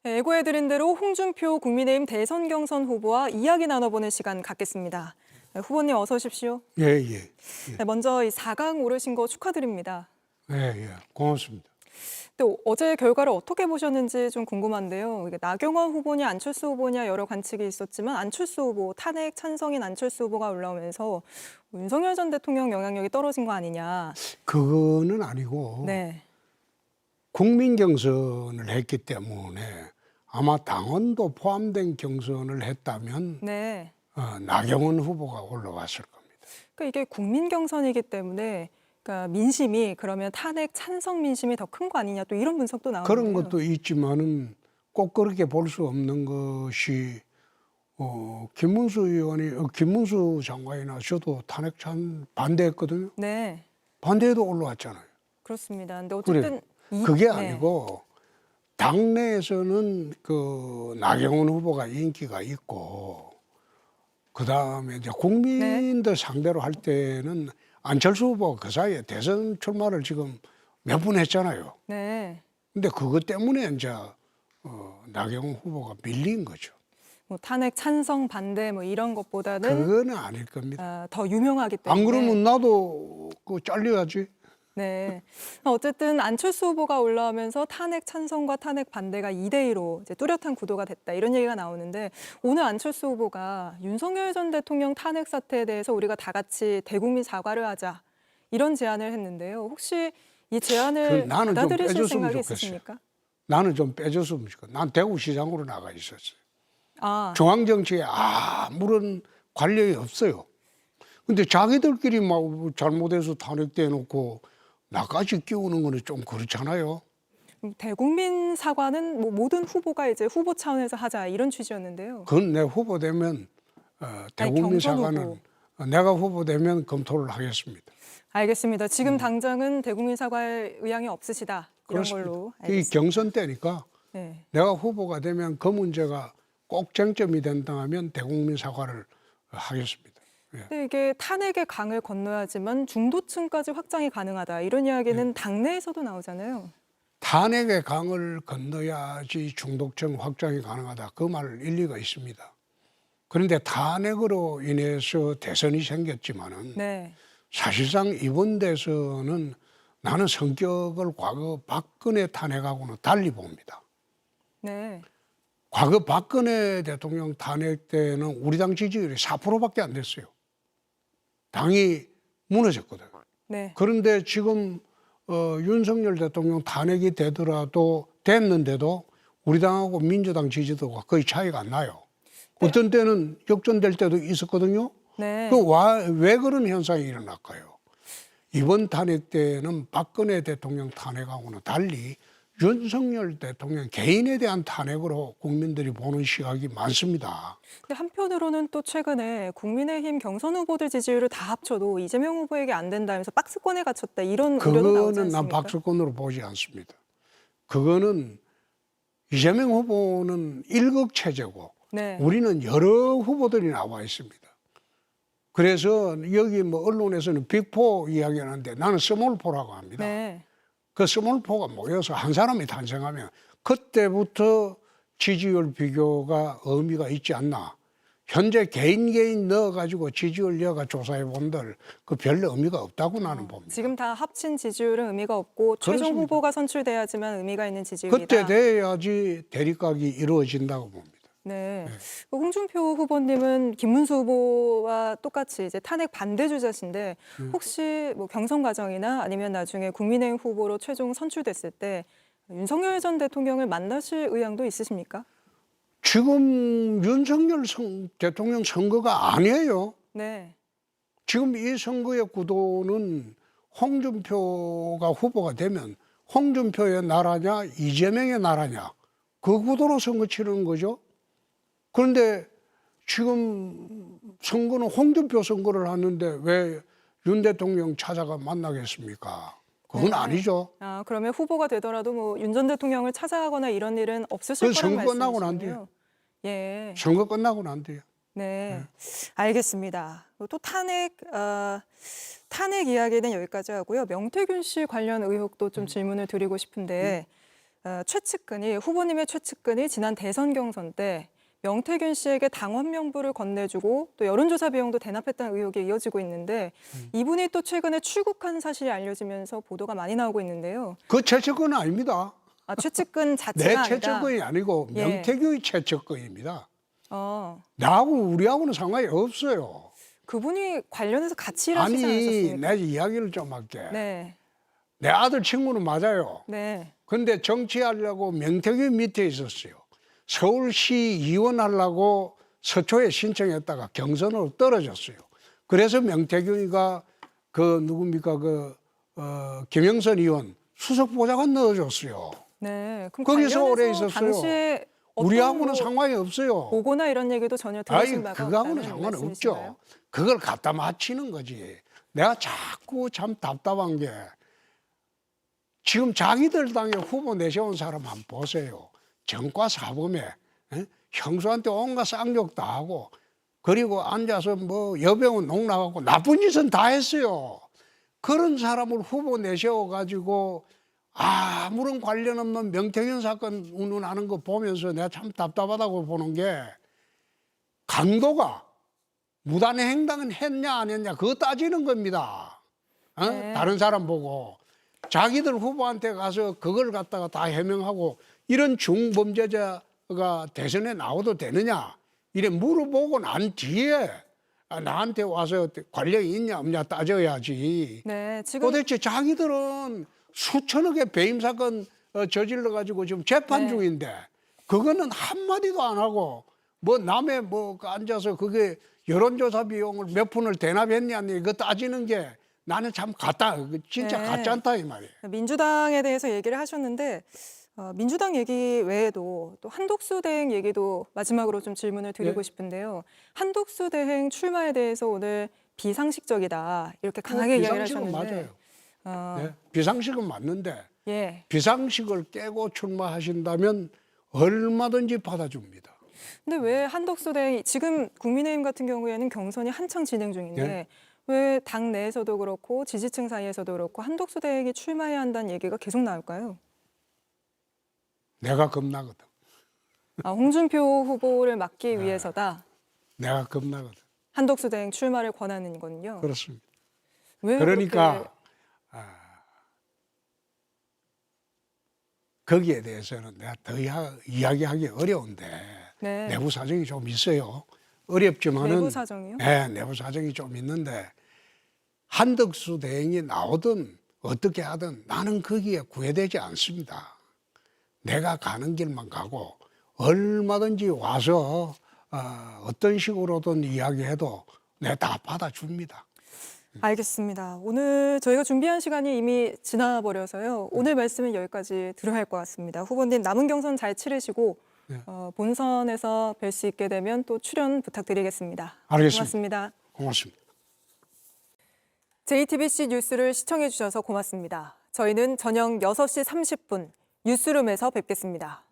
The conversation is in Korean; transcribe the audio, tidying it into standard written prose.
네, 예고해드린 대로 홍준표 국민의힘 대선 경선 후보와 이야기 나눠보는 시간 갖겠습니다. 네, 후보님 어서 오십시오. 예, 예. 네, 먼저 이 4강 오르신 거 축하드립니다. 예, 예. 고맙습니다. 또 어제 결과를 어떻게 보셨는지 좀 궁금한데요. 이게 나경원 후보냐 안철수 후보냐 여러 관측이 있었지만 안철수 후보, 탄핵 찬성인 안철수 후보가 올라오면서 윤석열 전 대통령 영향력이 떨어진 거 아니냐. 그거는 아니고 네. 국민 경선을 했기 때문에 아마 당원도 포함된 경선을 했다면 네. 나경원 후보가 올라왔을 겁니다. 그러니까 이게 국민 경선이기 때문에 그러니까 민심이 그러면 탄핵 찬성 민심이 더 큰 거 아니냐 또 이런 분석도 나오는데요. 그런 것도 있지만은 꼭 그렇게 볼 수 없는 것이 김문수 의원이 김문수 장관이나 저도 탄핵 반대했거든요. 네, 반대해도 올라왔잖아요. 그렇습니다. 근데 그래. 어쨌든 그게 네. 아니고 당내에서는 그 나경원 후보가 인기가 있고 그다음에 이제 국민들 상대로 할 때는 안철수 후보가 그 사이에 대선 출마를 지금 몇 번 했잖아요. 네. 근데 그것 때문에 이제 나경원 후보가 밀린 거죠. 뭐 탄핵 찬성 반대 뭐 이런 것보다는 그거는 아닐 겁니다. 더 유명하기 때문에. 안 그러면 나도 그 잘려야지. 네. 어쨌든 안철수 후보가 올라오면서 탄핵 찬성과 탄핵 반대가 2대2로 이제 뚜렷한 구도가 됐다 이런 얘기가 나오는데 오늘 안철수 후보가 윤석열 전 대통령 탄핵 사태에 대해서 우리가 다 같이 대국민 사과를 하자 이런 제안을 했는데요. 혹시 이 제안을 나는 좀 받아들이실 빼줬으면 생각이 좋겠어요. 있으십니까? 나는 좀 빼줬으면 좋겠어. 난 대구시장으로 나가 있었어요. 아, 중앙정치에 아무런 관련이 없어요. 근데 자기들끼리 막 잘못해서 탄핵돼 놓고 나까지 끼우는 거는 좀 그렇잖아요. 대국민 사과는 뭐 모든 후보가 이제 후보 차원에서 하자 이런 취지였는데요. 그건 내 후보 되면 대국민 경선 사과는 후보. 내가 후보 되면 검토를 하겠습니다. 알겠습니다. 지금 당장은 대국민 사과할 의향이 없으시다 이런 그렇습니다. 걸로 이 알겠습니다. 경선 때니까 네. 내가 후보가 되면 그 문제가 꼭 쟁점이 된다면 대국민 사과를 하겠습니다. 예. 근데 이게 탄핵의 강을 건너야지만 중도층까지 확장이 가능하다 이런 이야기는 당내에서도 나오잖아요. 탄핵의 강을 건너야지 중독층 확장이 가능하다. 그 말 일리가 있습니다. 그런데 탄핵으로 인해서 대선이 생겼지만은 네. 사실상 이번 대선은 나는 성격을 과거 박근혜 탄핵하고는 달리 봅니다. 네. 과거 박근혜 대통령 탄핵 때는 우리 당 지지율이 4%밖에 안 됐어요. 당이 무너졌거든요. 네. 그런데 지금 윤석열 대통령 탄핵이 됐는데도 우리 당하고 민주당 지지도가 거의 차이가 안 나요. 어떤 때는 역전될 때도 있었거든요. 네. 왜 그런 현상이 일어날까요? 이번 탄핵 때는 박근혜 대통령 탄핵하고는 달리 윤석열 대통령 개인에 대한 탄핵으로 국민들이 보는 시각이 많습니다. 근데 한편으로는 또 최근에 국민의힘 경선 후보들 지지율을 다 합쳐도 이재명 후보에게 안 된다면서 박스권에 갇혔다 이런 우려도 나오지 그거는 난 않습니까? 박수권으로 보지 않습니다. 그거는 이재명 후보는 일극 체제고 네. 우리는 여러 후보들이 나와 있습니다. 그래서 여기 뭐 언론에서는 빅포 이야기하는데 나는 스몰포라고 합니다. 네. 그 스몰포가 모여서 한 사람이 탄생하면 그때부터 지지율 비교가 의미가 있지 않나. 현재 개인 넣어가지고 지지율 여가 조사해 본들 그 별로 의미가 없다고 나는 봅니다. 지금 다 합친 지지율은 의미가 없고 최종 그렇습니다. 후보가 선출돼야지만 의미가 있는 지지율이다. 그때 돼야지 대립각이 이루어진다고 봅니다. 네. 홍준표 후보님은 김문수 후보와 똑같이 이제 탄핵 반대 주자신데 혹시 뭐 경선 과정이나 아니면 나중에 국민의힘 후보로 최종 선출됐을 때 윤석열 전 대통령을 만나실 의향도 있으십니까? 지금 윤석열 대통령 선거가 아니에요. 네. 지금 이 선거의 구도는 홍준표가 후보가 되면 홍준표의 나라냐 이재명의 나라냐 그 구도로 선거 치르는 거죠. 그런데 지금 선거는 홍준표 선거를 하는데 왜 윤 대통령 찾아가 만나겠습니까? 그건 네. 아니죠. 아, 그러면 후보가 되더라도 뭐 윤 전 대통령을 찾아가거나 이런 일은 없으실 그 거란 선거 끝나고 난 말씀이시군요. 예. 선거 끝나고 난 뒤에. 네, 알겠습니다. 또 탄핵 이야기는 여기까지 하고요. 명태균 씨 관련 의혹도 좀 질문을 드리고 싶은데 최측근이 후보님의 최측근이 지난 대선 경선 때 명태균 씨에게 당원 명부를 건네주고 또 여론조사 비용도 대납했다는 의혹이 이어지고 있는데 이분이 또 최근에 출국한 사실이 알려지면서 보도가 많이 나오고 있는데요. 그 최측근은 아닙니다. 최측근 내 자체가 아니라 최측근이 아니고 예. 명태균이 최측근입니다. 나하고 우리하고는 상관이 없어요. 그분이 관련해서 같이 일하시지 아니, 않으셨습니까? 내 이야기를 좀 할게. 네, 내 아들 친구는 맞아요. 네, 근데 정치하려고 명태균 밑에 있었어요. 서울시 의원 하려고 서초에 신청했다가 경선으로 떨어졌어요. 그래서 명태균이가 김영선 의원 수석 보좌관 넣어줬어요. 네. 그럼 거기서 오래 관련해서 있었어요. 당시에 어떤 우리하고는 뭐 상관이 없어요. 보고나 이런 얘기도 전혀 아니, 들으신 바가 그거하고는 없다는 상관없죠. 말씀이신가요? 그걸 갖다 맞히는 거지. 내가 자꾸 참 답답한 게 지금 자기들 당에 후보 내세운 사람 한번 보세요. 정과 사범에 형수한테 온갖 쌍욕 다 하고 그리고 앉아서 뭐 여병은 농락하고 나쁜 짓은 다 했어요. 그런 사람을 후보 내세워가지고 아무런 관련 없는 명태균 사건 운운하는 거 보면서 내가 참 답답하다고 보는 게 강도가 무단의 행동은 했냐 안 했냐 그거 따지는 겁니다. 네. 다른 사람 보고 자기들 후보한테 가서 그걸 갖다가 다 해명하고 이런 중범죄자가 대선에 나와도 되느냐 이래 물어보고 난 뒤에 나한테 와서 관련이 있냐 없냐 따져야지. 네, 지금 도대체 자기들은 수천억의 배임 사건 저질러 가지고 지금 재판 네. 중인데 그거는 한마디도 안 하고 뭐 남의 앉아서 그게 여론조사 비용을 몇 푼을 대납했냐 이거 따지는 게 나는 참 진짜 네. 가짜다 이 말이에요. 민주당에 대해서 얘기를 하셨는데 민주당 얘기 외에도 또 한독수 대행 얘기도 마지막으로 좀 질문을 드리고 네. 싶은데요. 한독수 대행 출마에 대해서 오늘 비상식적이다 이렇게 강하게 이야기를 비상식은 하셨는데 맞아요. 네? 비상식은 맞는데 예. 비상식을 깨고 출마하신다면 얼마든지 받아줍니다. 근데 왜 한독수 대행이 지금 국민의힘 같은 경우에는 경선이 한창 진행 중인데 네. 왜 당 내에서도 그렇고 지지층 사이에서도 그렇고 한독수 대행이 출마해야 한다는 얘기가 계속 나올까요? 내가 겁나거든. 홍준표 후보를 막기 위해서다. 내가 겁나거든. 한독수 대행 출마를 권하는 거는요. 그렇습니다. 왜 그러니까 그렇게 거기에 대해서는 내가 더 이야기하기 어려운데 네. 내부 사정이 좀 있어요. 어렵지만은 내부 사정이요? 네, 내부 사정이 좀 있는데 한덕수 대행이 나오든 어떻게 하든 나는 거기에 구애되지 않습니다. 내가 가는 길만 가고 얼마든지 와서 어떤 식으로든 이야기해도 내가 다 받아줍니다. 알겠습니다. 오늘 저희가 준비한 시간이 이미 지나버려서요. 오늘 말씀은 여기까지 들어야 할 것 같습니다. 후보님 남은 경선 잘 치르시고 네. 본선에서 뵐 수 있게 되면 또 출연 부탁드리겠습니다. 알겠습니다. 고맙습니다. 고맙습니다. JTBC 뉴스를 시청해 주셔서 고맙습니다. 저희는 저녁 6시 30분 뉴스룸에서 뵙겠습니다.